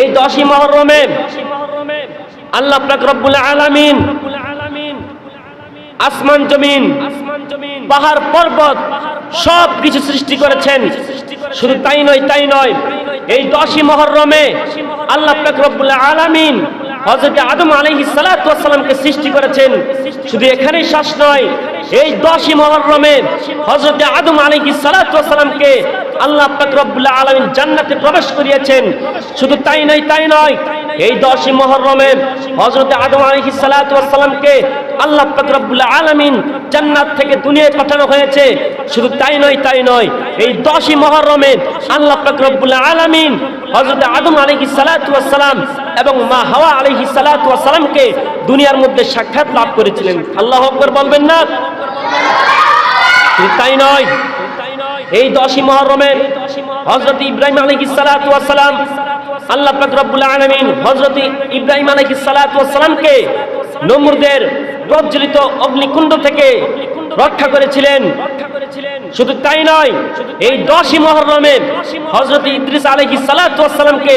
এই 10ই মুহররমে আল্লাহ পাক রব্বুল আলামিন আসমান জমিন পাহাড় পর্বত সব কিছু সৃষ্টি করেছেন। শুধু তাই নয়, এই 10ই মুহররমে আল্লাহ পাক রব্বুল আলামিন হযরত আদম আলাইহিস সালাতু ওয়াস সালামকে সৃষ্টি করেছেন। শুধু এখানেই শেষ নয়, এই 10ই মুহররমে হযরত আদম আলাইহিস সালাতু ওয়াস সালামকে আল্লাহ পাক রব্বুল আলামিন জান্নাতে প্রবেশ করিয়েছেন। শুধু তাই নয়, এই 10ই মুহররমে হযরত আদম আলাইহিস সালাতু ওয়াস সালামকে আল্লাহ পাক রব্বুল আলামিন জান্নাত থেকে দুনিয়ায় পাঠানো হয়েছে। শুধু তাই নয়, এই 10ই মুহররমে আল্লাহ পাক রব্বুল আলামিন হযরত আদম আলাইহিস সালাতু ওয়াস সালাম এবং মা হাওয়া আলাইহিস সালাতু ওয়াস সালামকে দুনিয়ার মধ্যে সাক্ষাৎ লাভ করেছিলেন। আল্লাহু আকবার বলবেন না? তাই নয়, এই 10ই মুহররমে হযরত ইব্রাহিম আলাইহিস সালাতু ওয়াস সালাম আল্লাহ পাক রব্বুল আলামিন হযরত ইব্রাহিম আলাইহিস সালাতু ওয়াস সালামকে নমরুদের প্রজ্বলিত অগ্নিকুণ্ড থেকে রক্ষা করেছিলেন। শুধু তাই নয়, এই 10ই মুহররমে হযরত ইদ্রিস আলাইহিস সালাতু ওয়াস সালামকে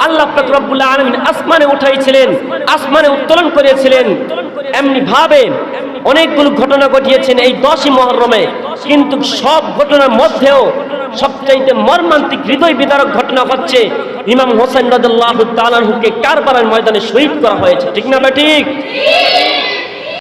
আল্লাহ পাক রব্বুল আলামিন আসমানে উঠাইছিলেন, আসমানে উত্তোলন করেছিলেন। এমনি ভাবে অনেকগুলো ঘটনা ঘটিয়েছেন এই 10ই মুহররমে। কিন্তু সব ঘটনার মধ্যেও সবচাইতে মর্মান্তিক হৃদয় বিদারক ঘটনা হচ্ছে ইমাম হোসেন রাদিয়াল্লাহু তাআলা আনহুকে কারবালার ময়দানে শহীদ করা হয়েছে। ঠিক না ঠিক?